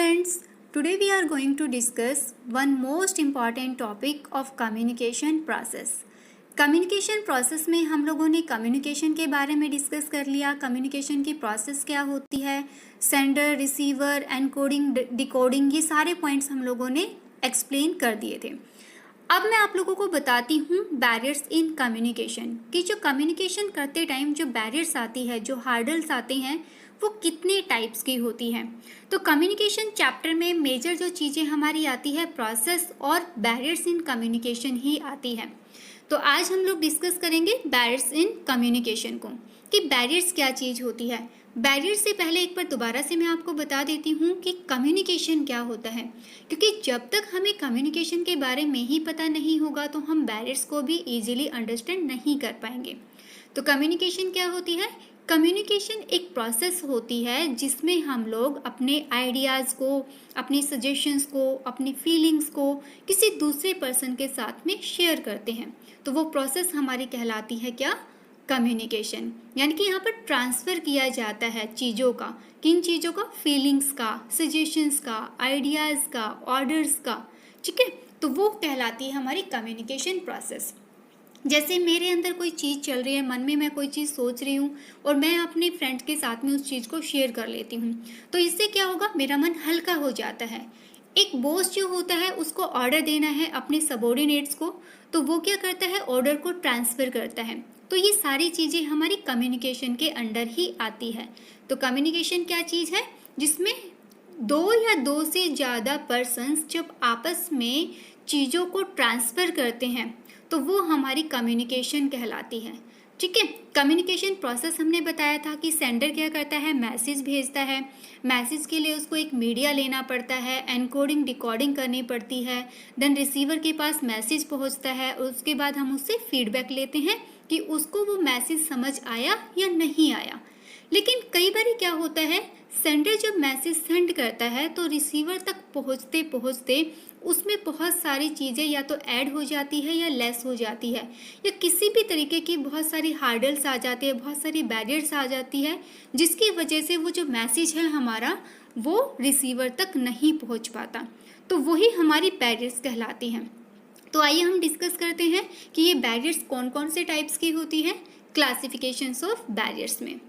friends, today we are going to discuss one most important topic of communication process. Communication process में हम लोगों ने communication के बारे में डिस्कस कर लिया, कम्युनिकेशन की प्रोसेस क्या होती है, सेंडर, रिसीवर, एनकोडिंग, डिकोडिंग, ये सारे पॉइंट्स हम लोगों ने एक्सप्लेन कर दिए थे। अब मैं आप लोगों को बताती हूँ बैरियर्स इन कम्युनिकेशन कि जो कम्युनिकेशन करते टाइम जो बैरियर्स आती है, जो हार्डल्स आते हैं, वो कितने टाइप्स की होती हैं। तो कम्युनिकेशन चैप्टर में मेजर जो चीज़ें हमारी आती है प्रोसेस और बैरियर्स इन कम्युनिकेशन ही आती है। तो आज हम लोग डिस्कस करेंगे बैरियर्स इन कम्युनिकेशन को कि बैरियर्स क्या चीज़ होती है। बैरियर से पहले एक बार दोबारा से मैं आपको बता देती हूँ कि कम्युनिकेशन क्या होता है, क्योंकि जब तक हमें कम्युनिकेशन के बारे में ही पता नहीं होगा तो हम बैरियर्स को भी इजीली अंडरस्टैंड नहीं कर पाएंगे। तो कम्युनिकेशन क्या होती है? कम्युनिकेशन एक प्रोसेस होती है जिसमें हम लोग अपने आइडियाज़ को, अपने सजेशंस को, अपनी फीलिंग्स को किसी दूसरे पर्सन के साथ में शेयर करते हैं। तो वो प्रोसेस हमारी कहलाती है क्या? कम्युनिकेशन। यानी कि यहाँ पर ट्रांसफ़र किया जाता है चीज़ों का। किन चीज़ों का? फीलिंग्स का, सजेशंस का, आइडियाज़ का, ऑर्डर्स का। ठीक है, तो वो कहलाती है हमारी कम्युनिकेशन प्रोसेस। जैसे मेरे अंदर कोई चीज़ चल रही है, मन में मैं कोई चीज़ सोच रही हूँ और मैं अपने फ्रेंड के साथ में उस चीज़ को शेयर कर लेती हूँ, तो इससे क्या होगा? मेरा मन हल्का हो जाता है। एक बॉस जो होता है उसको ऑर्डर देना है अपने सबॉर्डिनेट्स को, तो वो क्या करता है? ऑर्डर को ट्रांसफ़र करता है। तो ये सारी चीज़ें हमारी कम्युनिकेशन के अंडर ही आती है। तो कम्युनिकेशन क्या चीज़ है? जिसमें दो या दो से ज़्यादा पर्सन्स जब आपस में चीज़ों को ट्रांसफ़र करते हैं तो वो हमारी कम्युनिकेशन कहलाती है। ठीक है, कम्युनिकेशन प्रोसेस हमने बताया था कि सेंडर क्या करता है? मैसेज भेजता है। मैसेज के लिए उसको एक मीडिया लेना पड़ता है, एनकोडिंग डिकोडिंग करनी पड़ती है। देन रिसीवर के पास मैसेज पहुंचता है और उसके बाद हम उससे फीडबैक लेते हैं कि उसको वो मैसेज समझ आया या नहीं आया। लेकिन कई बार क्या होता है, सेंडर जब मैसेज सेंड करता है तो रिसीवर तक पहुंचते पहुंचते उसमें बहुत सारी चीज़ें या तो ऐड हो जाती है या लेस हो जाती है, या किसी भी तरीके की बहुत सारी हार्डल्स आ जाती है, बहुत सारी बैरियर्स आ जाती है, जिसकी वजह से वो जो मैसेज है हमारा वो रिसीवर तक नहीं पहुंच पाता। तो वही हमारी बैरियर्स कहलाती हैं। तो आइए हम डिस्कस करते हैं कि ये बैरियर्स कौन कौन से टाइप्स की होती हैं। क्लासिफिकेशंस ऑफ बैरियर्स में,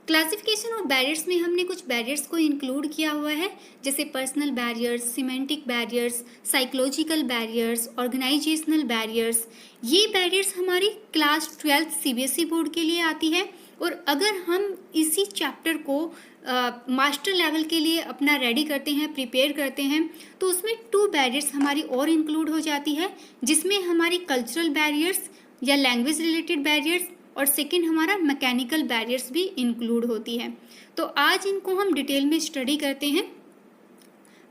क्लासिफिकेशन ऑफ बैरियर्स में हमने कुछ बैरियर्स को इंक्लूड किया हुआ है, जैसे personal barriers, semantic barriers, psychological barriers, organisational barriers. ये बैरियर्स हमारी क्लास 12 सीबीएसई बोर्ड के लिए आती है। और अगर हम इसी चैप्टर को मास्टर लेवल के लिए अपना रेडी करते हैं, प्रिपेयर करते हैं, तो उसमें 2 बैरियर्स हमारी और इंक्लूड हो जाती है, जिसमें हमारी कल्चरल बैरियर्स या लैंग्वेज रिलेटेड बैरियर्स और सेकंड हमारा मैकेनिकल बैरियर्स भी इंक्लूड होती है। तो आज इनको हम डिटेल में स्टडी करते हैं।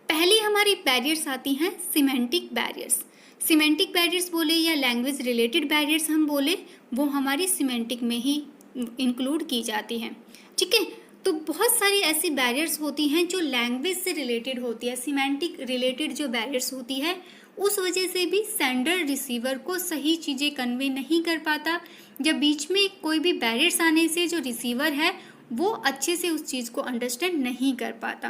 पहली हमारी बैरियर्स आती हैं सिमेंटिक बैरियर्स। सिमेंटिक बैरियर्स बोले या लैंग्वेज रिलेटेड बैरियर्स हम बोले, वो हमारी सिमेंटिक में ही इंक्लूड की जाती हैं। ठीक है, तो बहुत सारी ऐसी बैरियर्स होती हैं जो लैंग्वेज से रिलेटेड होती है। सिमेंटिक रिलेटेड जो बैरियर्स होती है उस वजह से भी सेंडर रिसीवर को सही चीज़ें कन्वे नहीं कर पाता, या बीच में कोई भी बैरियर्स आने से जो रिसीवर है वो अच्छे से उस चीज़ को अंडरस्टैंड नहीं कर पाता।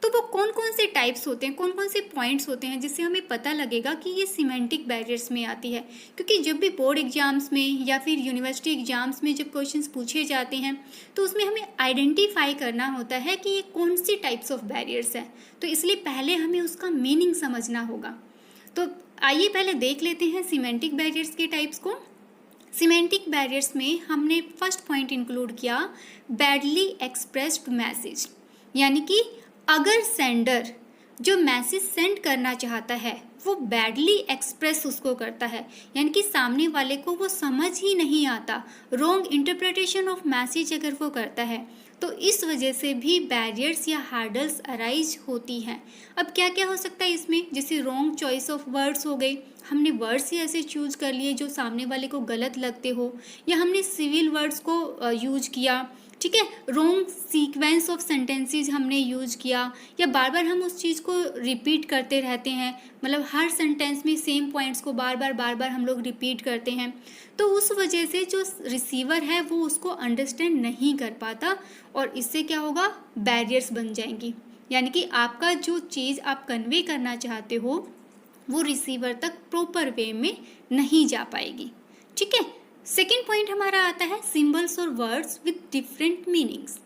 तो वो कौन कौन से टाइप्स होते हैं, कौन कौन से पॉइंट्स होते हैं जिससे हमें पता लगेगा कि ये सिमेंटिक बैरियर्स में आती है। क्योंकि जब भी बोर्ड एग्जाम्स में या फिर यूनिवर्सिटी एग्जाम्स में जब क्वेश्चंस पूछे जाते हैं तो उसमें हमें आइडेंटिफाई करना होता है कि ये कौन सी टाइप्स ऑफ बैरियर्स है। तो इसलिए पहले हमें उसका मीनिंग समझना होगा। तो आइए पहले देख लेते हैं सिमेंटिक बैरियर्स के टाइप्स को। सिमेंटिक बैरियर्स में हमने फर्स्ट पॉइंट इंक्लूड किया बैडली एक्सप्रेस्ड मैसेज, यानी कि अगर सेंडर जो मैसेज सेंड करना चाहता है वो बैडली एक्सप्रेस उसको करता है, यानी कि सामने वाले को वो समझ ही नहीं आता, रॉन्ग इंटरप्रिटेशन ऑफ मैसेज अगर वो करता है, तो इस वजह से भी बैरियर्स या हार्डल्स अराइज होती हैं। अब क्या क्या हो सकता है इसमें? जैसे रॉन्ग चॉइस ऑफ वर्ड्स हो गई, हमने वर्ड्स ही ऐसे चूज कर लिए जो सामने वाले को गलत लगते हो, या हमने सिविल वर्ड्स को यूज किया। ठीक है, रॉन्ग सीक्वेंस ऑफ सेंटेंसेस हमने यूज किया, या बार बार हम उस चीज़ को रिपीट करते रहते हैं, मतलब हर सेंटेंस में सेम पॉइंट्स को बार बार हम लोग रिपीट करते हैं, तो उस वजह से जो रिसीवर है वो उसको अंडरस्टैंड नहीं कर पाता और इससे क्या होगा? बैरियर्स बन जाएंगी। यानी कि आपका जो चीज़ आप कन्वे करना चाहते हो वो रिसीवर तक प्रॉपर वे में नहीं जा पाएगी। ठीक है। सेकेंड पॉइंट हमारा आता है सिंबल्स और वर्ड्स विद डिफरेंट मीनिंग्स।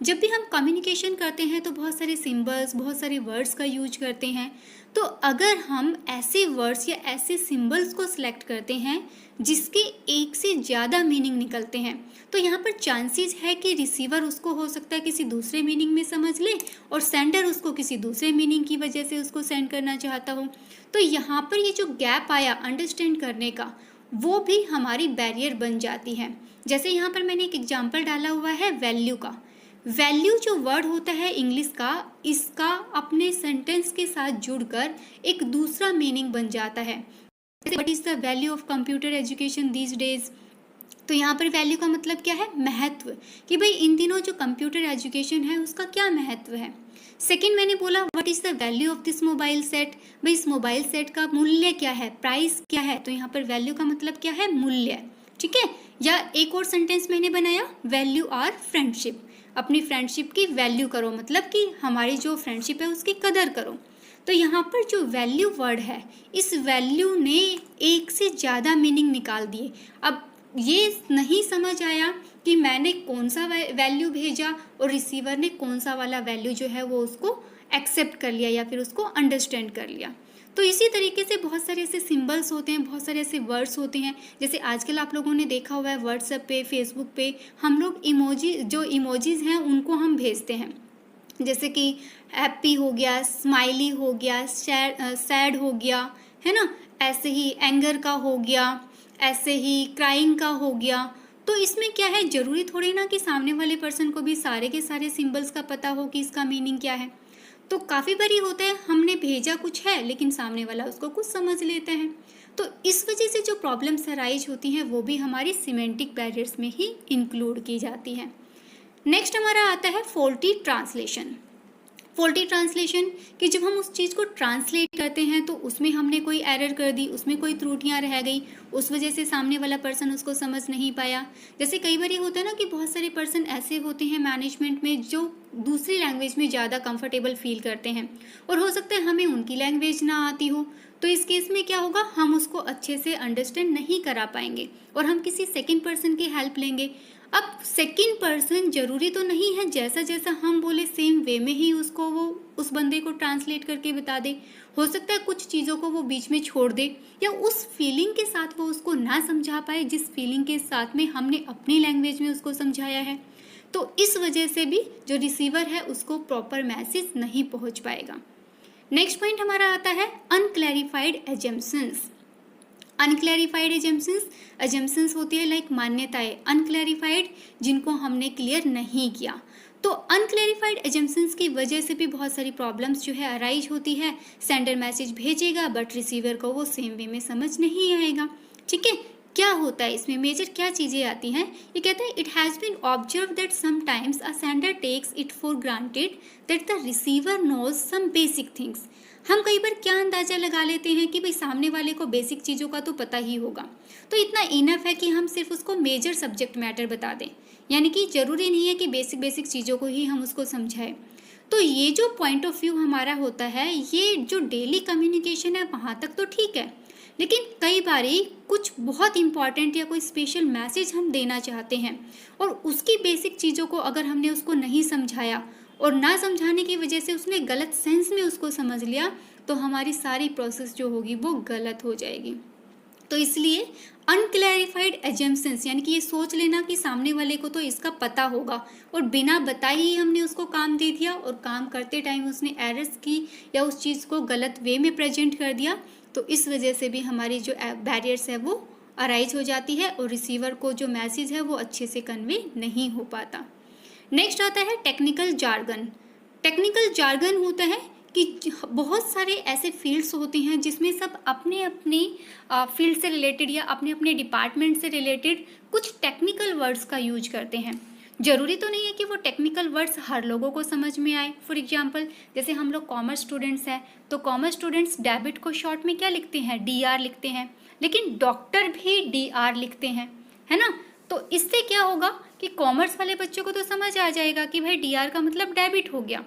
जब भी हम कम्युनिकेशन करते हैं तो बहुत सारे सिंबल्स, बहुत सारे वर्ड्स का यूज करते हैं। तो अगर हम ऐसे वर्ड्स या ऐसे सिंबल्स को सिलेक्ट करते हैं जिसके एक से ज़्यादा मीनिंग निकलते हैं, तो यहाँ पर चांसेस है कि रिसीवर उसको हो सकता है किसी दूसरे मीनिंग में समझ ले और सेंडर उसको किसी दूसरे मीनिंग की वजह से उसको सेंड करना चाहता हो। तो यहाँ पर ये जो गैप आया अंडरस्टैंड करने का, वो भी हमारी बैरियर बन जाती है। जैसे यहाँ पर मैंने एक एग्जाम्पल डाला हुआ है वैल्यू का। वैल्यू जो वर्ड होता है इंग्लिश का, इसका अपने सेंटेंस के साथ जुड़कर एक दूसरा मीनिंग बन जाता है। What is the value of computer education these days. तो यहाँ पर वैल्यू का मतलब क्या है, महत्व, कि भाई इन दिनों जो कंप्यूटर एजुकेशन है उसका क्या महत्व है। सेकंड मैंने बोला what is the value of this mobile set, भाई इस मोबाइल सेट का मूल्य क्या है, प्राइस क्या है। तो यहाँ पर वैल्यू का मतलब क्या है, मूल्य। ठीक है। या एक और सेंटेंस मैंने बनाया वैल्यू आर फ्रेंडशिप, अपनी फ्रेंडशिप की वैल्यू करो, मतलब कि हमारी जो फ्रेंडशिप है उसकी कदर करो। तो यहाँ पर जो वैल्यू वर्ड है, इस वैल्यू ने एक से ज़्यादा मीनिंग निकाल दिए। अब ये नहीं समझ आया कि मैंने कौन सा वैल्यू भेजा और रिसीवर ने कौन सा वाला वैल्यू जो है वो उसको एक्सेप्ट कर लिया या फिर उसको अंडरस्टैंड कर लिया। तो इसी तरीके से बहुत सारे ऐसे सिंबल्स होते हैं, बहुत सारे ऐसे वर्ड्स होते हैं। जैसे आजकल आप लोगों ने देखा हुआ है व्हाट्सएप पे, फेसबुक पे हम लोग इमोजीज हैं उनको हम भेजते हैं। जैसे कि हैप्पी हो गया, स्माइली हो गया, सैड हो गया, है ना। ऐसे ही एंगर का हो गया, ऐसे ही क्राइंग का हो गया। तो इसमें क्या है, ज़रूरी थोड़ी ना कि सामने वाले पर्सन को भी सारे के सारे सिंबल्स का पता हो कि इसका मीनिंग क्या है। तो काफ़ी बारी होता है हमने भेजा कुछ है लेकिन सामने वाला उसको कुछ समझ लेता है। तो इस वजह से जो प्रॉब्लम्स अराइज होती हैं वो भी हमारी सिमेंटिक बैरियर्स में ही इंक्लूड की जाती हैं। नेक्स्ट हमारा आता है फॉल्टी ट्रांसलेशन। फॉल्टी ट्रांसलेशन कि जब हम उस चीज़ को ट्रांसलेट करते हैं तो उसमें हमने कोई एरर कर दी, उसमें कोई त्रुटियां रह गई, उस वजह से सामने वाला पर्सन उसको समझ नहीं पाया। जैसे कई बार ये होता है ना कि बहुत सारे पर्सन ऐसे होते हैं मैनेजमेंट में जो दूसरी लैंग्वेज में ज़्यादा कंफर्टेबल फील करते हैं और हो सकता है हमें उनकी लैंग्वेज ना आती हो। तो इस केस में क्या होगा, हम उसको अच्छे से अंडरस्टैंड नहीं करा पाएंगे और हम किसी सेकेंड पर्सन की हेल्प लेंगे। अब सेकंड पर्सन जरूरी तो नहीं है जैसा जैसा हम बोले सेम वे में ही उसको वो उस बंदे को ट्रांसलेट करके बता दे। हो सकता है कुछ चीज़ों को वो बीच में छोड़ दे या उस फीलिंग के साथ वो उसको ना समझा पाए जिस फीलिंग के साथ में हमने अपनी लैंग्वेज में उसको समझाया है। तो इस वजह से भी जो रिसीवर है उसको प्रॉपर मैसेज नहीं पहुंच पाएगा। नेक्स्ट पॉइंट हमारा आता है अनक्लैरिफाइड एजम्पशंस। अनक्लैरिफाइड एजम्पशंस होती है लाइक मान्यताएं, अनक्लैरिफाइड जिनको हमने क्लियर नहीं किया। तो अनक्लैरिफाइड एजम्पशंस की वजह से भी बहुत सारी प्रॉब्लम्स जो है अराइज होती है। सेंडर मैसेज भेजेगा बट रिसीवर को वो सेम वे में समझ नहीं आएगा। ठीक है। क्या होता है इसमें, मेजर क्या चीज़ें आती हैं, ये कहते हैं it has been observe that sometimes a sender takes it for granted that the receiver knows some basic things. हम कई बार क्या अंदाज़ा लगा लेते हैं कि भाई सामने वाले को बेसिक चीज़ों का तो पता ही होगा, तो इतना इनफ है कि हम सिर्फ उसको मेजर सब्जेक्ट मैटर बता दें, यानी कि ज़रूरी नहीं है कि बेसिक चीज़ों को ही हम उसको समझाएं। तो ये जो पॉइंट ऑफ व्यू हमारा होता है, ये जो डेली कम्युनिकेशन है वहाँ तक तो ठीक है, लेकिन कई बारी कुछ बहुत इंपॉर्टेंट या कोई स्पेशल मैसेज हम देना चाहते हैं और उसकी बेसिक चीज़ों को अगर हमने उसको नहीं समझाया और ना समझाने की वजह से उसने गलत सेंस में उसको समझ लिया, तो हमारी सारी प्रोसेस जो होगी वो गलत हो जाएगी। तो इसलिए अनक्लैरिफाइड एजम्पशंस यानी कि ये सोच लेना कि सामने वाले को तो इसका पता होगा और बिना बताए ही हमने उसको काम दे दिया और काम करते टाइम उसने एरर्स की या उस चीज़ को गलत वे में प्रेजेंट कर दिया, तो इस वजह से भी हमारी जो बैरियर्स है वो अराइज हो जाती है और रिसीवर को जो मैसेज है वो अच्छे से कन्वे नहीं हो पाता। नेक्स्ट आता है टेक्निकल जार्गन। टेक्निकल जार्गन होता है कि बहुत सारे ऐसे फील्ड्स होते हैं जिसमें सब अपने अपने फील्ड से रिलेटेड या अपने अपने डिपार्टमेंट से रिलेटेड कुछ टेक्निकल वर्ड्स का यूज करते हैं। ज़रूरी तो नहीं है कि वो टेक्निकल वर्ड्स हर लोगों को समझ में आए। फॉर एग्जांपल जैसे हम लोग कॉमर्स स्टूडेंट्स हैं तो कॉमर्स स्टूडेंट्स डेबिट को शॉर्ट में क्या लिखते हैं, DR लिखते हैं, लेकिन डॉक्टर भी DR लिखते हैं, है ना। तो इससे क्या होगा कि कॉमर्स वाले बच्चों को तो समझ आ जाएगा कि भाई DR का मतलब डेबिट हो गया,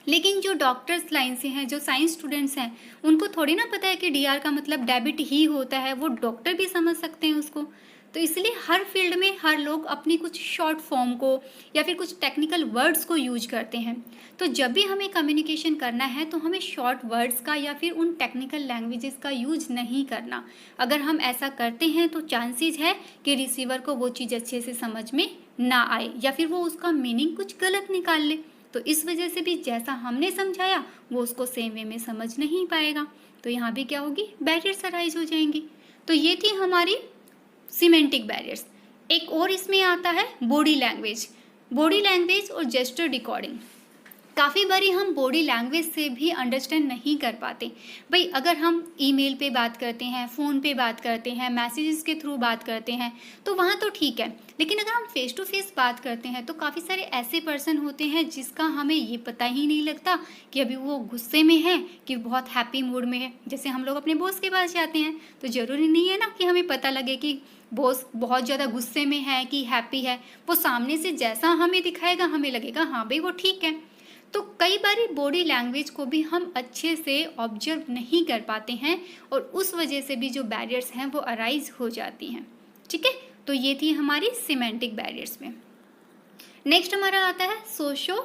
लेकिन जो डॉक्टर्स लाइन से हैं, जो साइंस स्टूडेंट्स हैं, उनको थोड़ी ना पता है कि DR का मतलब डेबिट ही होता है। वो डॉक्टर भी समझ सकते हैं उसको। तो इसलिए हर फील्ड में हर लोग अपनी कुछ शॉर्ट फॉर्म को या फिर कुछ टेक्निकल वर्ड्स को यूज करते हैं। तो जब भी हमें कम्युनिकेशन करना है तो हमें शॉर्ट वर्ड्स का या फिर उन टेक्निकल लैंग्वेजेस का यूज नहीं करना। अगर हम ऐसा करते हैं तो चांसेस है कि रिसीवर को वो चीज़ अच्छे से समझ में ना आए या फिर वो उसका मीनिंग कुछ गलत निकाल ले। तो इस वजह से भी जैसा हमने समझाया वो उसको सेम वे में समझ नहीं पाएगा। तो यहाँ भी क्या होगी, बैरियर्स अराइज हो जाएंगी। तो ये थी हमारी सिमेंटिक बैरियर्स। एक और इसमें आता है बॉडी लैंग्वेज और जेस्चर डिकोडिंग। काफ़ी बारी हम बॉडी लैंग्वेज से भी अंडरस्टैंड नहीं कर पाते। भाई अगर हम ईमेल पे बात करते हैं, फ़ोन पे बात करते हैं, मैसेजेस के थ्रू बात करते हैं तो वहाँ तो ठीक है, लेकिन अगर हम फेस टू फेस बात करते हैं तो काफ़ी सारे ऐसे पर्सन होते हैं जिसका हमें ये पता ही नहीं लगता कि अभी वो गुस्से में है कि बहुत हैप्पी मूड में है। जैसे हम लोग अपने बॉस के पास जाते हैं तो ज़रूरी नहीं है ना कि हमें पता लगे कि बॉस बहुत ज़्यादा गुस्से में है कि हैप्पी है। वो सामने से जैसा हमें दिखाएगा हमें लगेगा हाँ भाई वो ठीक है। तो कई बार बॉडी लैंग्वेज को भी हम अच्छे से ऑब्जर्व नहीं कर पाते हैं और उस वजह से भी जो बैरियर्स हैं वो अराइज हो जाती हैं। ठीक है, तो ये थी हमारी सिमेंटिक बैरियर्स में। नेक्स्ट हमारा आता है सोशो।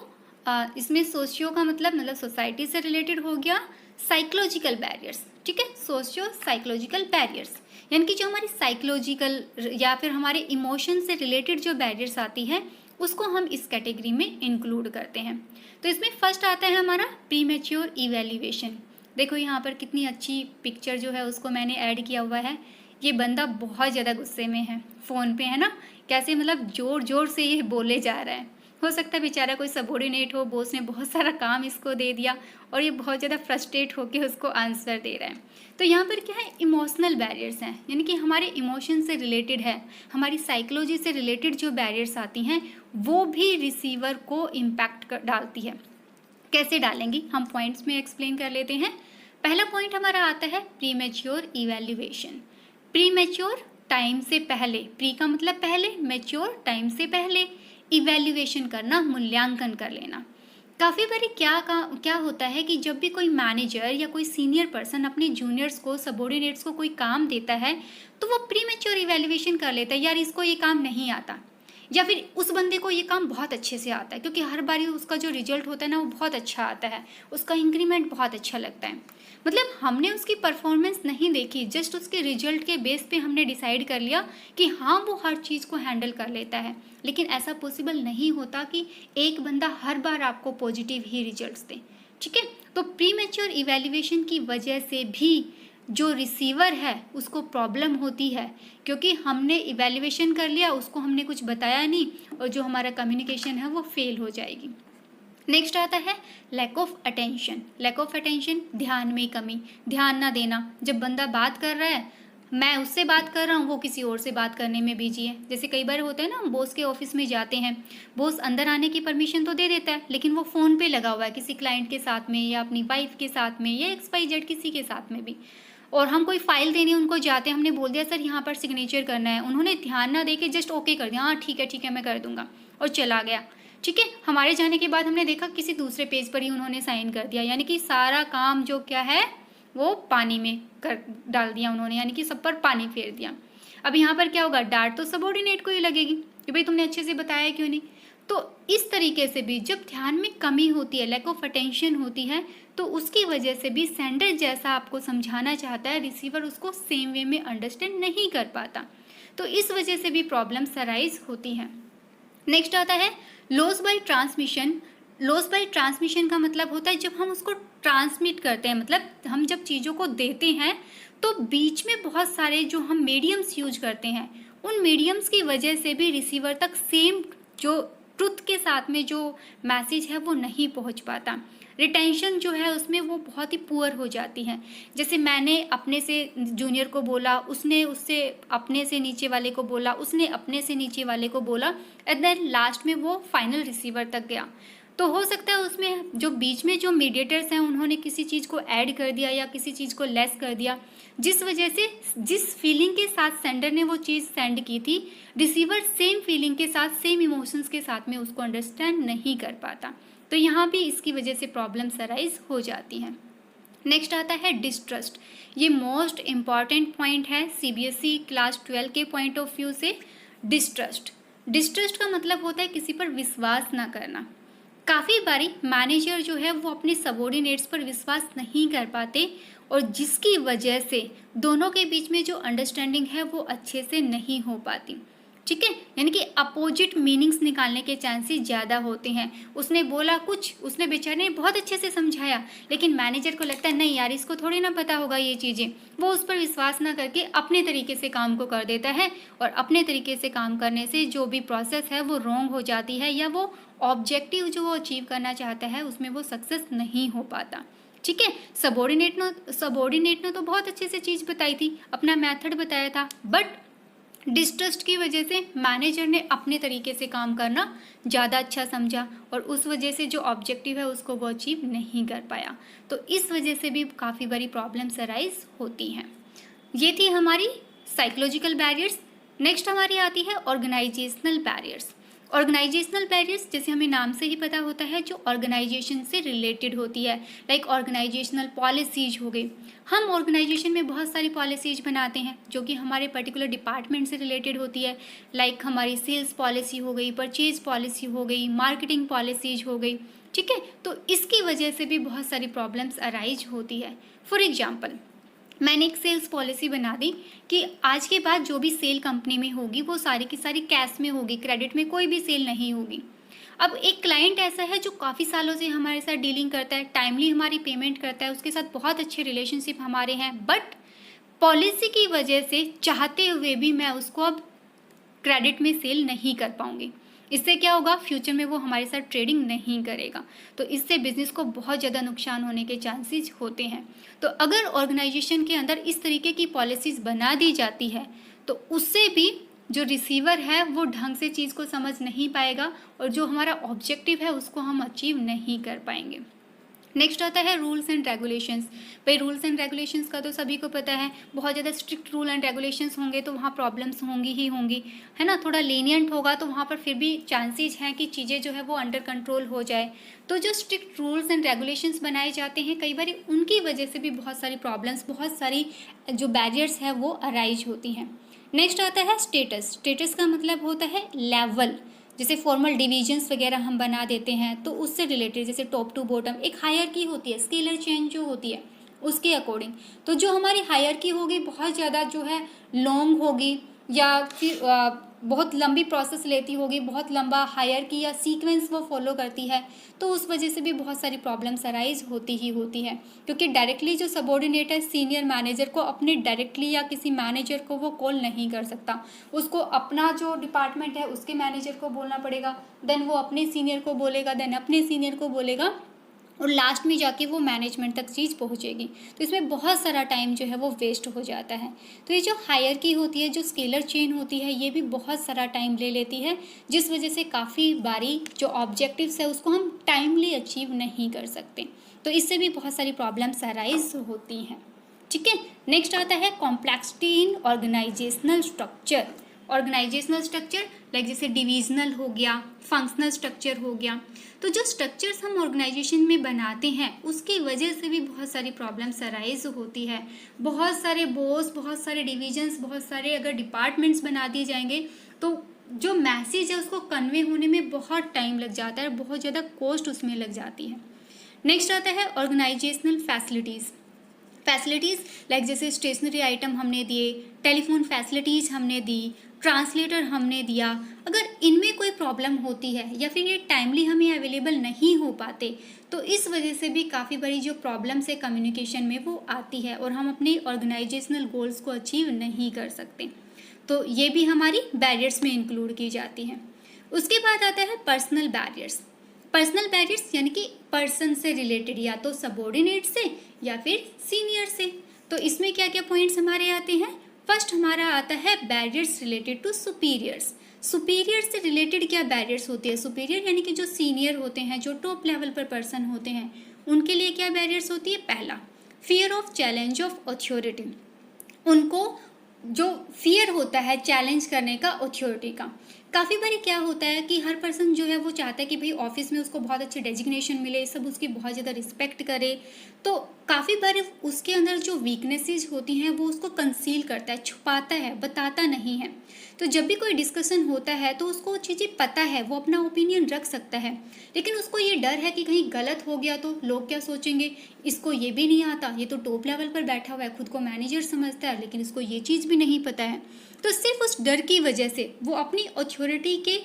इसमें सोशियो का मतलब सोसाइटी से रिलेटेड हो गया। साइकोलॉजिकल बैरियर्स, ठीक है, सोशियो साइकोलॉजिकल बैरियर्स यानी कि जो हमारी साइकोलॉजिकल या फिर हमारे इमोशन से रिलेटेड जो बैरियर्स आती है उसको हम इस कैटेगरी में इंक्लूड करते हैं। तो इसमें फर्स्ट आता है हमारा प्रीमेच्योर इवैल्यूएशन। देखो यहाँ पर कितनी अच्छी पिक्चर जो है उसको मैंने ऐड किया हुआ है। ये बंदा बहुत ज़्यादा गुस्से में है, फ़ोन पे है ना, कैसे मतलब ज़ोर ज़ोर से ये बोले जा रहा है। हो सकता है बेचारा कोई सबॉर्डिनेट हो, बॉस ने बहुत सारा काम इसको दे दिया और ये बहुत ज़्यादा फ्रस्ट्रेट होकर उसको आंसर दे रहा है। तो यहाँ पर क्या है, इमोशनल बैरियर्स हैं, यानी कि हमारे इमोशन से रिलेटेड है, हमारी साइकोलॉजी से रिलेटेड जो बैरियर्स आती हैं वो भी रिसीवर को इम्पैक्ट डालती है। कैसे डालेंगी हम पॉइंट्स में एक्सप्लेन कर लेते हैं। पहला पॉइंट हमारा आता है प्रीमेच्योर इवैल्यूएशन। प्रीमेच्योर टाइम से पहले, प्री का मतलब पहले, मैच्योर टाइम से पहले इवैल्यूएशन करना, मूल्यांकन कर लेना। काफ़ी बारी क्या होता है कि जब भी कोई मैनेजर या कोई सीनियर पर्सन अपने जूनियर्स को, सबॉर्डिनेट्स को कोई काम देता है तो वो प्रीमेच्योर इवैल्यूएशन कर लेता है, यार इसको ये काम नहीं आता, या फिर उस बंदे को ये काम बहुत अच्छे से आता है क्योंकि हर बारी उसका जो रिजल्ट होता है ना वो बहुत अच्छा आता है, उसका इंक्रीमेंट बहुत अच्छा लगता है। मतलब हमने उसकी परफॉर्मेंस नहीं देखी, जस्ट उसके रिजल्ट के बेस पे हमने डिसाइड कर लिया कि हाँ वो हर चीज़ को हैंडल कर लेता है। लेकिन ऐसा पॉसिबल नहीं होता कि एक बंदा हर बार आपको पॉजिटिव ही रिजल्ट्स दे। ठीक है, तो प्रीमेच्योर इवैल्यूएशन की वजह से भी जो रिसीवर है उसको प्रॉब्लम होती है क्योंकि हमने इवैल्यूएशन कर लिया, उसको हमने कुछ बताया नहीं और जो हमारा कम्युनिकेशन है वो फेल हो जाएगी। नेक्स्ट आता है lack of attention. Lack of attention, ध्यान में कमी, ध्यान ना देना। जब बंदा बात कर रहा है, मैं उससे बात कर रहा हूँ, वो किसी और से बात करने में बिजी है। जैसे कई बार होता है ना, हम बॉस के ऑफिस में जाते हैं, बॉस अंदर आने की परमिशन तो दे देता है लेकिन वो फ़ोन पे लगा हुआ है किसी क्लाइंट के साथ में या अपनी वाइफ के साथ में या XYZ किसी के साथ में भी। और हम कोई फाइल देने उनको जाते हैं, हमने बोल दिया सर यहाँ पर सिग्नेचर करना है, उन्होंने ध्यान ना दे के जस्ट ओके कर दिया, हाँ ठीक है मैं कर दूंगा, और चला गया। ठीक है, हमारे जाने के बाद हमने देखा किसी दूसरे पेज पर ही उन्होंने साइन कर दिया, यानी कि सारा काम जो क्या है वो पानी में कर डाल दिया उन्होंने, यानी कि सब पर पानी फेर दिया। अब यहाँ पर क्या होगा, डांट तो सबॉर्डिनेट को ही लगेगी कि भाई तुमने अच्छे से बताया क्यों नहीं। तो इस तरीके से भी जब ध्यान में कमी होती है, लैक ऑफ अटेंशन होती है, तो उसकी वजह से भी सेंडर जैसा आपको समझाना चाहता है, रिसीवर उसको सेम वे में अंडरस्टैंड नहीं कर पाता। तो इस वजह से भी प्रॉब्लम्स अराइज होती हैं। नेक्स्ट आता है loss by transmission. Loss by transmission का मतलब होता है जब हम उसको ट्रांसमिट करते हैं, मतलब हम जब चीज़ों को देते हैं तो बीच में बहुत सारे जो हम मीडियम्स यूज करते हैं, उन मीडियम्स की वजह से भी रिसीवर तक सेम जो ट्रुथ के साथ में जो मैसेज है वो नहीं पहुंच पाता। रिटेंशन जो है उसमें वो बहुत ही पुअर हो जाती है। जैसे मैंने अपने से जूनियर को बोला, उसने उससे अपने से नीचे वाले को बोला, उसने अपने से नीचे वाले को बोला, एट देन लास्ट में वो फाइनल रिसीवर तक गया। तो हो सकता है उसमें जो बीच में जो मीडिएटर्स हैं उन्होंने किसी चीज़ को ऐड कर दिया या किसी चीज़ को लेस कर दिया, जिस वजह से जिस फीलिंग के साथ सेंडर ने वो चीज़ सेंड की थी, रिसीवर सेम फीलिंग के साथ, सेम इमोशंस के साथ में उसको अंडरस्टैंड नहीं कर पाता। तो यहाँ भी इसकी वजह से प्रॉब्लम्स अराइज हो जाती हैं। नेक्स्ट आता है डिस्ट्रस्ट। ये मोस्ट इम्पॉर्टेंट पॉइंट है सीबीएसई क्लास 12 के पॉइंट ऑफ व्यू से। डिस्ट्रस्ट का मतलब होता है किसी पर विश्वास ना करना। काफ़ी बारी मैनेजर जो है वो अपने सबॉर्डिनेट्स पर विश्वास नहीं कर पाते और जिसकी वजह से दोनों के बीच में जो अंडरस्टैंडिंग है वो अच्छे से नहीं हो पाती। ठीक है, यानी कि अपोजिट मीनिंग्स निकालने के चांसेस ज़्यादा होते हैं। उसने बोला कुछ, उसने बेचारे ने बहुत अच्छे से समझाया, लेकिन मैनेजर को लगता है नहीं यार इसको थोड़ी ना पता होगा ये चीज़ें। वो उस पर विश्वास ना करके अपने तरीके से काम को कर देता है और अपने तरीके से काम करने से जो भी प्रोसेस है वो रॉन्ग हो जाती है या वो ऑब्जेक्टिव जो वो अचीव करना चाहता है उसमें वो सक्सेस नहीं हो पाता। ठीक है, सबॉर्डिनेट ने तो बहुत अच्छे से चीज़ बताई थी, अपना मेथड बताया था, बट डिस्ट्रस्ट की वजह से मैनेजर ने अपने तरीके से काम करना ज़्यादा अच्छा समझा और उस वजह से जो ऑब्जेक्टिव है उसको वो अचीव नहीं कर पाया। तो इस वजह से भी काफ़ी बड़ी प्रॉब्लम्स अराइज होती हैं। ये थी हमारी साइकोलॉजिकल बैरियर्स। नेक्स्ट हमारी आती है ऑर्गेनाइजेशनल बैरियर्स। ऑर्गेनाइजेशनल बैरियर्स जैसे हमें नाम से ही पता होता है जो ऑर्गेनाइजेशन से रिलेटेड होती है, लाइक ऑर्गेनाइजेशनल पॉलिसीज हो गई। हम ऑर्गेनाइजेशन में बहुत सारी पॉलिसीज बनाते हैं जो कि हमारे पर्टिकुलर डिपार्टमेंट से रिलेटेड होती है, लाइक हमारी सेल्स पॉलिसी हो गई, परचेज पॉलिसी हो गई, मार्केटिंग पॉलिसीज हो गई। ठीक है, तो इसकी वजह से भी बहुत सारी प्रॉब्लम्स अराइज होती है। फॉर एग्जाम्पल, मैंने एक सेल्स पॉलिसी बना दी कि आज के बाद जो भी सेल कंपनी में होगी वो सारी की सारी कैश में होगी, क्रेडिट में कोई भी सेल नहीं होगी। अब एक क्लाइंट ऐसा है जो काफ़ी सालों से हमारे साथ डीलिंग करता है, टाइमली हमारी पेमेंट करता है, उसके साथ बहुत अच्छे रिलेशनशिप हमारे हैं, बट पॉलिसी की वजह से चाहते हुए भी मैं उसको अब क्रेडिट में सेल नहीं कर पाऊंगी। इससे क्या होगा, फ्यूचर में वो हमारे साथ ट्रेडिंग नहीं करेगा, तो इससे बिजनेस को बहुत ज़्यादा नुकसान होने के चांसेस होते हैं। तो अगर ऑर्गेनाइजेशन के अंदर इस तरीके की पॉलिसीज़ बना दी जाती है तो उससे भी जो रिसीवर है वो ढंग से चीज़ को समझ नहीं पाएगा और जो हमारा ऑब्जेक्टिव है उसको हम अचीव नहीं कर पाएंगे। नेक्स्ट आता है रूल्स एंड रेगुलेशंस। भाई रूल्स एंड रेगुलेशंस का तो सभी को पता है, बहुत ज़्यादा स्ट्रिक्ट रूल एंड रेगुलेशंस होंगे तो वहाँ प्रॉब्लम्स होंगी ही होंगी, है ना। थोड़ा lenient होगा तो वहाँ पर फिर भी चांसेस हैं कि चीज़ें जो है वो अंडर कंट्रोल हो जाए। तो जो स्ट्रिक्ट रूल्स एंड रेगुलेशंस बनाए जाते हैं कई बार उनकी वजह से भी बहुत सारी प्रॉब्लम्स, बहुत सारी जो बैरियर्स है वो अराइज होती हैं। नेक्स्ट आता है स्टेटस। स्टेटस का मतलब होता है लेवल। जैसे फॉर्मल डिविजन्स वगैरह हम बना देते हैं तो उससे रिलेटेड, जैसे टॉप टू बॉटम एक हायरार्की होती है, स्केलर चेन जो होती है उसके अकॉर्डिंग। तो जो हमारी हायरार्की होगी बहुत ज़्यादा जो है लॉन्ग होगी या फिर बहुत लंबी प्रोसेस लेती होगी, बहुत लंबा हायरार्की या सीक्वेंस वो फॉलो करती है, तो उस वजह से भी बहुत सारी प्रॉब्लम्स अराइज होती ही होती है। क्योंकि डायरेक्टली जो सबऑर्डिनेट है सीनियर मैनेजर को अपने डायरेक्टली या किसी मैनेजर को वो कॉल नहीं कर सकता, उसको अपना जो डिपार्टमेंट है उसके मैनेजर को बोलना पड़ेगा, देन वो अपने सीनियर को बोलेगा, देन अपने सीनियर को बोलेगा और लास्ट में जाके वो मैनेजमेंट तक चीज़ पहुंचेगी। तो इसमें बहुत सारा टाइम जो है वो वेस्ट हो जाता है। तो ये जो हायरार्की होती है, जो स्केलर चेन होती है, ये भी बहुत सारा टाइम ले लेती है, जिस वजह से काफ़ी बारी जो ऑब्जेक्टिव्स है उसको हम टाइमली अचीव नहीं कर सकते। तो इससे भी बहुत सारी प्रॉब्लम्स अराइज होती हैं। ठीक है, नेक्स्ट आता है complexity in organisational structure. Organisational structure like जैसे डिविजनल हो गया, फंक्शनल स्ट्रक्चर हो गया। तो जो स्ट्रक्चर्स हम ऑर्गेनाइजेशन में बनाते हैं उसकी वजह से भी बहुत सारी प्रॉब्लम्स अराइज होती है। बहुत सारे बॉस, बहुत सारे डिविजन्स, बहुत सारे अगर डिपार्टमेंट्स बना दिए जाएंगे तो जो मैसेज है उसको कन्वे होने में बहुत टाइम लग जाता है, बहुत ज़्यादा कॉस्ट उसमें लग जाती है। नेक्स्ट आता है ऑर्गेनाइजेशनल फैसिलिटीज़ लाइक जैसे स्टेशनरी आइटम हमने दिए, टेलीफोन फैसिलिटीज़ हमने दी, ट्रांसलेटर हमने दिया। अगर इनमें कोई प्रॉब्लम होती है या फिर ये टाइमली हमें अवेलेबल नहीं हो पाते तो इस वजह से भी काफ़ी बड़ी जो प्रॉब्लम्स है कम्युनिकेशन में वो आती है और हम अपने ऑर्गेनाइजेशनल गोल्स को अचीव नहीं कर सकते। तो ये भी हमारी बैरियर्स में इंक्लूड की जाती हैं। उसके बाद आता है पर्सनल बैरियर्स यानी कि पर्सन से रिलेटेड, या तो सबॉर्डिनेट से या फिर सीनियर से। तो इसमें क्या क्या पॉइंट्स हमारे आते हैं। फर्स्ट हमारा आता है barriers related to superiors. Superior से रिलेटेड क्या बैरियर्स होती है। सुपीरियर यानी कि जो सीनियर होते हैं, जो टॉप लेवल पर पर्सन होते हैं, उनके लिए क्या बैरियर्स होती है। पहला, fear of challenge of authority. उनको जो फियर होता है चैलेंज करने का अथॉरिटी का, काफ़ी बारी क्या होता है कि हर पर्सन जो है वो चाहता है कि भाई ऑफिस में उसको बहुत अच्छी डेजिग्नेशन मिले, सब उसकी बहुत ज़्यादा रिस्पेक्ट करे। तो काफ़ी बार उसके अंदर जो वीकनेसेस होती हैं वो उसको कंसील करता है, छुपाता है, बताता नहीं है। तो जब भी कोई डिस्कशन होता है तो उसको चीज़ें पता है, वो अपना ओपिनियन रख सकता है, लेकिन उसको ये डर है कि कहीं गलत हो गया तो लोग क्या सोचेंगे, इसको ये भी नहीं आता, ये तो टॉप लेवल पर बैठा हुआ है, खुद को मैनेजर समझता है, लेकिन इसको ये चीज़ भी नहीं पता है। तो सिर्फ उस डर की वजह से, वो अपनी अथॉरिटी के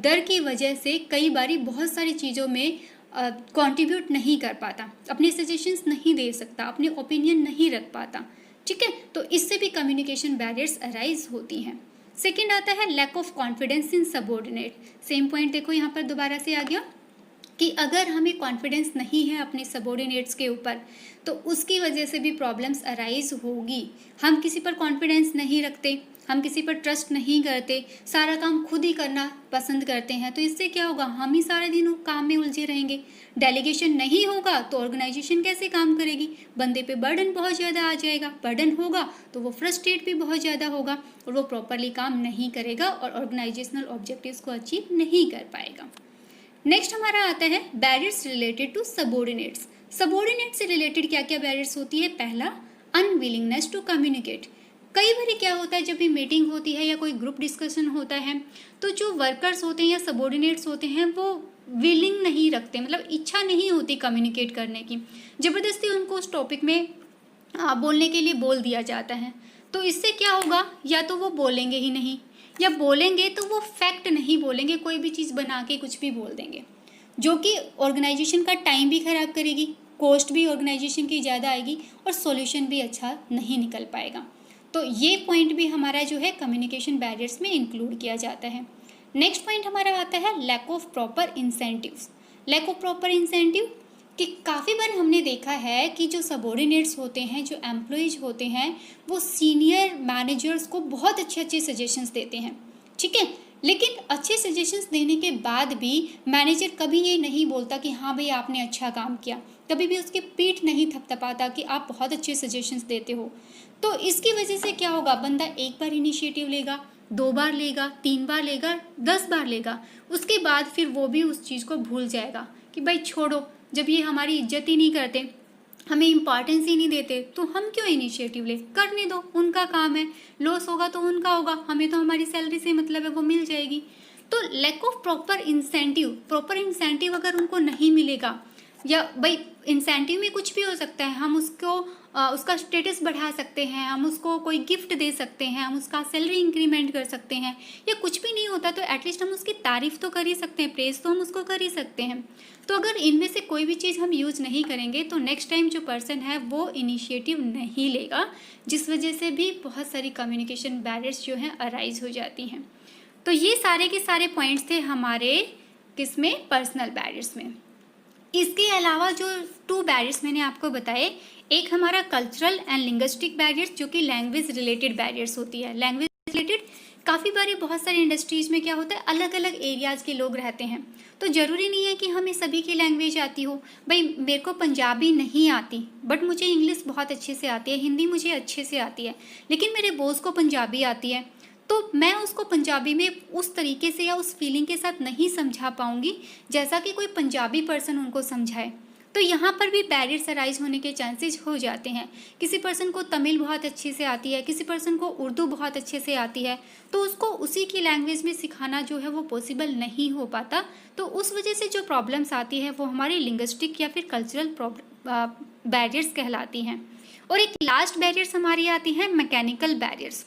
डर की वजह से कई बारी बहुत सारी चीज़ों में कंट्रीब्यूट नहीं कर पाता, अपने सजेशंस नहीं दे सकता, अपने ओपिनियन नहीं रख पाता। ठीक है, तो इससे भी कम्युनिकेशन बैरियर्स अराइज होती हैं। सेकेंड आता है lack of confidence in subordinate. Same point देखो यहाँ पर दोबारा से आ गया कि अगर हमें कॉन्फिडेंस नहीं है अपने सबऑर्डिनेट्स के ऊपर तो उसकी वजह से भी प्रॉब्लम्स अराइज होगी। हम किसी पर कॉन्फिडेंस नहीं रखते, हम किसी पर ट्रस्ट नहीं करते, सारा काम खुद ही करना पसंद करते हैं, तो इससे क्या होगा, हम ही सारे दिन काम में उलझे रहेंगे। डेलीगेशन नहीं होगा तो ऑर्गेनाइजेशन कैसे काम करेगी, बंदे पे बर्डन बहुत ज़्यादा आ जाएगा, बर्डन होगा तो वो फ्रस्ट्रेट भी बहुत ज़्यादा होगा और वो प्रॉपरली काम नहीं करेगा और ऑर्गेनाइजेशनल ऑब्जेक्टिव्स को अचीव नहीं कर पाएगा। नेक्स्ट हमारा आता है barriers related to subordinates. Subordinate से रिलेटेड क्या क्या बैरियर्स होती है। पहला, अनविलिंगनेस टू कम्युनिकेट। कई बार क्या होता है, जब भी मीटिंग होती है या कोई ग्रुप डिस्कशन होता है तो जो वर्कर्स होते हैं या सबऑर्डिनेट्स होते हैं वो विलिंग नहीं रखते, मतलब इच्छा नहीं होती कम्युनिकेट करने की, ज़बरदस्ती उनको उस टॉपिक में बोलने के लिए बोल दिया जाता है। तो इससे क्या होगा, या तो वो बोलेंगे ही नहीं, या बोलेंगे तो वो फैक्ट नहीं बोलेंगे, कोई भी चीज़ बना के कुछ भी बोल देंगे, जो कि ऑर्गेनाइजेशन का टाइम भी ख़राब करेगी, कॉस्ट भी ऑर्गेनाइजेशन की ज़्यादा आएगी और सॉल्यूशन भी अच्छा नहीं निकल पाएगा। तो ये पॉइंट भी हमारा जो है कम्युनिकेशन बैरियर्स में इंक्लूड किया जाता है। नेक्स्ट पॉइंट हमारा आता है lack of proper incentives. Lack of proper incentive कि काफ़ी बार हमने देखा है कि जो सबऑर्डिनेट्स होते हैं, जो एम्प्लॉयज़ होते हैं, वो सीनियर मैनेजर्स को बहुत अच्छे अच्छे सजेशंस देते हैं। ठीक है, लेकिन अच्छे सजेशंस देने के बाद भी मैनेजर कभी ये नहीं बोलता कि हाँ भाई आपने अच्छा काम किया, कभी भी उसकी पीठ नहीं थपथपाता कि आप बहुत अच्छे सजेशंस देते हो। तो इसकी वजह से क्या होगा, बंदा एक बार इनिशिएटिव लेगा, 2 बार लेगा, 3 बार लेगा, 10 बार लेगा, उसके बाद फिर वो भी उस चीज़ को भूल जाएगा कि भाई छोड़ो, जब ये हमारी इज्जत ही नहीं करते, हमें इम्पॉर्टेंस ही नहीं देते, तो हम क्यों इनिशिएटिव ले, करने दो, उनका काम है, लॉस होगा तो उनका होगा, हमें तो हमारी सैलरी से मतलब है, वो मिल जाएगी। तो लैक ऑफ प्रॉपर इंसेंटिव अगर उनको नहीं मिलेगा, या भाई इंसेंटिव में कुछ भी हो सकता है, हम उसको उसका स्टेटस बढ़ा सकते हैं, हम उसको कोई गिफ्ट दे सकते हैं, हम उसका सैलरी इंक्रीमेंट कर सकते हैं, या कुछ भी नहीं होता तो एटलीस्ट हम उसकी तारीफ़ तो कर ही सकते हैं, प्रेज़ तो हम उसको कर ही सकते हैं। तो अगर इनमें से कोई भी चीज़ हम यूज़ नहीं करेंगे तो नेक्स्ट टाइम जो पर्सन है वो इनिशिएटिव नहीं लेगा, जिस वजह से भी बहुत सारी कम्युनिकेशन बैरियर्स जो हैं अराइज हो जाती हैं। तो ये सारे के सारे पॉइंट्स थे हमारे किसमें, पर्सनल बैरियर्स में। इसके अलावा जो 2 बैरियर्स मैंने आपको बताए, एक हमारा कल्चरल एंड लिंग्विस्टिक बैरियर्स, जो कि लैंग्वेज रिलेटेड बैरियर्स होती है। लैंग्वेज रिलेटेड काफ़ी बारी बहुत सारी इंडस्ट्रीज़ में क्या होता है, अलग अलग एरियाज़ के लोग रहते हैं, तो ज़रूरी नहीं है कि हमें सभी की लैंग्वेज आती हो। भाई मेरे को पंजाबी नहीं आती बट मुझे इंग्लिश बहुत अच्छे से आती है, हिंदी मुझे अच्छे से आती है, लेकिन मेरे बॉस को पंजाबी आती है, तो मैं उसको पंजाबी में उस तरीके से या उस फीलिंग के साथ नहीं समझा पाऊँगी जैसा कि कोई पंजाबी पर्सन उनको समझाए। तो यहाँ पर भी बैरियर्स अराइज होने के चांसेस हो जाते हैं। किसी पर्सन को तमिल बहुत अच्छे से आती है, किसी पर्सन को उर्दू बहुत अच्छे से आती है, तो उसको उसी की लैंग्वेज में सिखाना जो है वो पॉसिबल नहीं हो पाता। तो उस वजह से जो प्रॉब्लम्स आती है वो हमारी लिंग्विस्टिक या फिर कल्चरल बैरियर्स कहलाती हैं। और एक लास्ट बैरियर्स हमारी आती है मैकेनिकल बैरियर्स।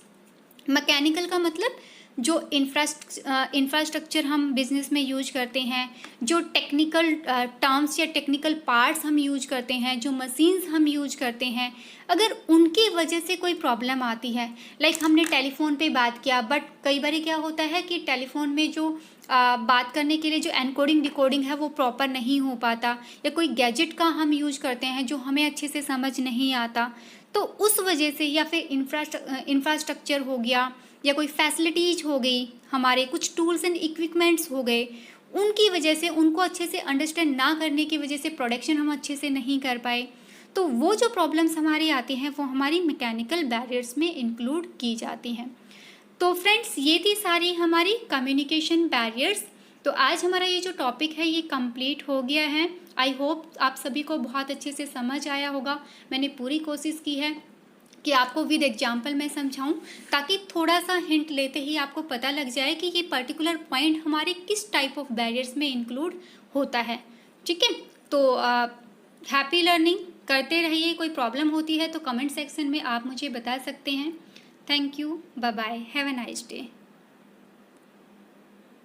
मैकेनिकल का मतलब जो इंफ्रास्ट्रक्चर हम बिज़नेस में यूज करते हैं, जो टेक्निकल टर्म्स या टेक्निकल पार्ट्स हम यूज करते हैं, जो मशीन्स हम यूज करते हैं, अगर उनकी वजह से कोई प्रॉब्लम आती है, लाइक हमने टेलीफोन पे बात किया, बट कई बार क्या होता है कि टेलीफोन में जो बात करने के लिए जो एनकोडिंग डिकोडिंग है वो प्रॉपर नहीं हो पाता, या कोई गैजेट का हम यूज करते हैं जो हमें अच्छे से समझ नहीं आता, तो उस वजह से, या फिर इंफ्रास्ट्रक्चर हो गया, या कोई फैसिलिटीज हो गई, हमारे कुछ टूल्स एंड इक्विपमेंट्स हो गए, उनकी वजह से, उनको अच्छे से अंडरस्टैंड ना करने की वजह से प्रोडक्शन हम अच्छे से नहीं कर पाए, तो वो जो प्रॉब्लम्स हमारी आती हैं वो हमारी मैकेनिकल बैरियर्स में इंक्लूड की जाती हैं। तो फ्रेंड्स, ये थी सारी हमारी कम्युनिकेशन बैरियर्स। तो आज हमारा ये जो टॉपिक है ये कंप्लीट हो गया है। आई होप आप सभी को बहुत अच्छे से समझ आया होगा। मैंने पूरी कोशिश की है कि आपको विद एग्जाम्पल मैं समझाऊं, ताकि थोड़ा सा हिंट लेते ही आपको पता लग जाए कि ये पर्टिकुलर पॉइंट हमारे किस टाइप ऑफ बैरियर्स में इंक्लूड होता है। ठीक है, तो हैप्पी लर्निंग करते रहिए। कोई प्रॉब्लम होती है तो कमेंट सेक्शन में आप मुझे बता सकते हैं। Thank you, bye bye, have a nice day.